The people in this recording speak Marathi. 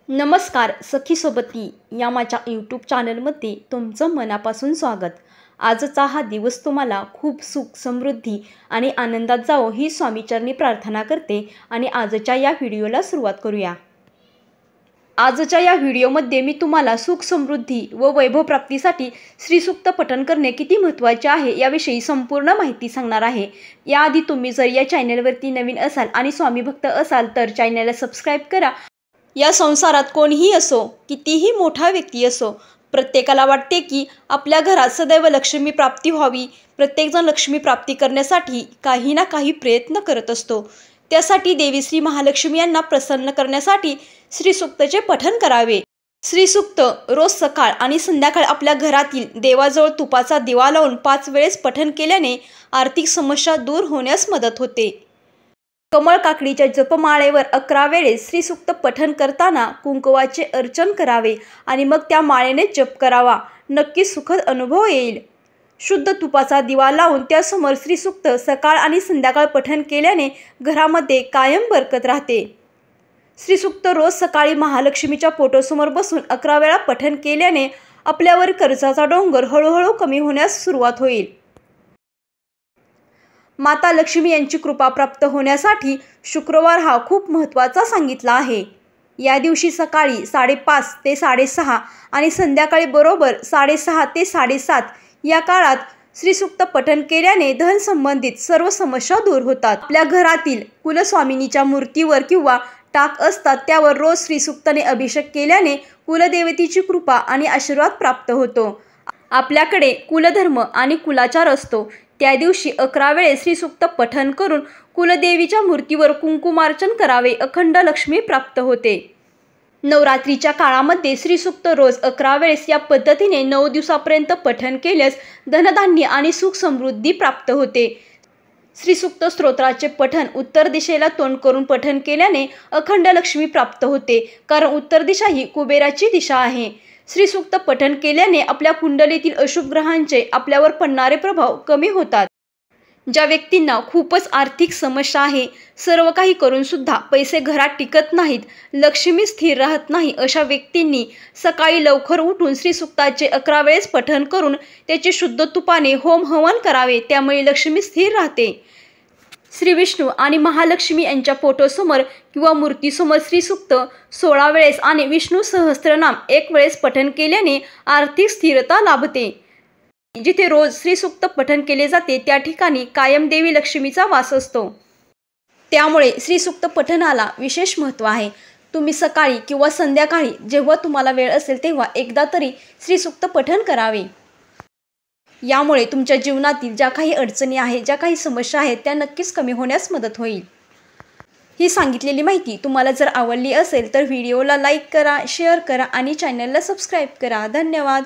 नमस्कार सखी सोबती या माझ्या यूट्यूब चॅनलमध्ये तुमचं मनापासून स्वागत। आजचा हा दिवस तुम्हाला खूप सुख समृद्धी आणि आनंदात जावो ही स्वामीचरणी प्रार्थना करते आणि आजच्या या व्हिडिओला सुरुवात करूया। आजच्या या व्हिडिओमध्ये मी तुम्हाला सुख समृद्धी व वैभव प्राप्तीसाठी श्री सूक्त पठण करणे किती महत्त्वाचे आहे याविषयी संपूर्ण माहिती सांगणार आहे। याआधी तुम्ही जर या चॅनलवरती नवीन असाल आणि स्वामी भक्त असाल तर चॅनलला सबस्क्राइब करा। या संसारात कोणीही असो, कितीही मोठा व्यक्ती असो, प्रत्येकाला वाटते की आपल्या घरात सदैव लक्ष्मी प्राप्ती व्हावी। प्रत्येकजण लक्ष्मी प्राप्ती करण्यासाठी काही ना काही प्रयत्न करत असतो। त्यासाठी देवी श्री महालक्ष्मी यांना प्रसन्न करण्यासाठी श्री सूक्तचे पठण करावे। श्री सूक्त रोज सकाळ आणि संध्याकाळ आपल्या घरातील देवाजवळ तुपाचा दिवा लावून 5 वेळेस पठण केल्याने आर्थिक समस्या दूर होण्यास मदत होते। कमळ काकडीच्या जपमाळेवर 11 वेळेस श्री सूक्त पठण करताना कुंकवाचे अर्चन करावे आणि मग त्या माळेने जप करावा। नक्कीच सुखद अनुभव येईल। शुद्ध तुपाचा दिवा लावून त्यासमोर श्री सूक्त सकाळ आणि संध्याकाळ पठण केल्याने घरामध्ये कायम बरकत राहते। श्री सूक्त रोज सकाळी महालक्ष्मीच्या फोटोसमोर बसून 11 वेळा पठण केल्याने आपल्यावर कर्जाचा डोंगर हळूहळू कमी होण्यास सुरुवात होईल। माता लक्ष्मी यांची कृपा प्राप्त होण्यासाठी शुक्रवार हा खूप महत्त्वाचा सांगितला आहे। या दिवशी सकाळी 5:30 ते 6:30 आणि संध्याकाळी बरोबर 6:30 ते 7:30 या काळात श्री सूक्त पठण केल्याने धन संबंधित सर्व समस्या दूर होतात। आपल्या घरातील कुलस्वामिनीच्या मूर्तीवर किंवा टाक असतात त्यावर रोज श्री सूक्ताने अभिषेक केल्याने कुलदेवतेची कृपा आणि आशीर्वाद प्राप्त होतो। आपल्याकडे कुलधर्म आणि कुलाचार असतो त्या दिवशी 11 वेळेस श्री सूक्त पठण करून कुलदेवीच्या मूर्तीवर कुंकुमार्चन करावे। अखंड लक्ष्मी प्राप्त होते। नवरात्रीच्या काळामध्ये श्री सूक्त रोज 11 वेळेस या पद्धतीने 9 दिवसापर्यंत पठण केल्यास धनधान्य आणि सुख समृद्धी प्राप्त होते। श्री सूक्त स्तोत्राचे पठण उत्तर दिशेला तोंड करून पठण केल्याने अखंड लक्ष्मी प्राप्त होते, कारण उत्तर दिशा ही कुबेराची दिशा आहे। श्री सूक्त पठण केल्याने आपल्या कुंडलीतील अशुभ ग्रहांचे आपल्यावर पडणारे प्रभाव कमी होतात। ज्या व्यक्तींना खूपच आर्थिक समस्या आहे, सर्व काही करून सुद्धा पैसे घरात टिकत नाहीत, लक्ष्मी स्थिर राहत नाही, अशा व्यक्तींनी सकाळी लवकर उठून श्री सूक्ताचे 11 वेळेस पठण करून त्याचे शुद्ध तुपाने होम हवन करावे, त्यामुळे लक्ष्मी स्थिर राहते। श्री विष्णू आणि महालक्ष्मी यांच्या फोटोसमोर किंवा मूर्तीसमोर श्री सूक्त 16 वेळेस आणि विष्णू सहस्त्रनाम 1 वेळेस पठण केल्याने आर्थिक स्थिरता लाभते। जिथे रोज श्री सूक्त पठण केले जाते त्या ठिकाणी कायम देवी लक्ष्मीचा वास असतो। त्यामुळे श्री सूक्त पठणाला विशेष महत्त्व आहे। तुम्ही सकाळी किंवा संध्याकाळी जेव्हा तुम्हाला वेळ असेल तेव्हा एकदा तरी श्री सूक्त पठण करावे। यामुळे तुमच्या जीवनातील ज्या काही अडचणी आहेत, ज्या काही समस्या आहेत त्या नक्कीच कमी होण्यास मदत होईल। ही सांगितलेली माहिती तुम्हाला जर आवडली असेल तर व्हिडिओला लाईक करा, शेअर करा आणि चॅनलला सबस्क्राईब करा। धन्यवाद।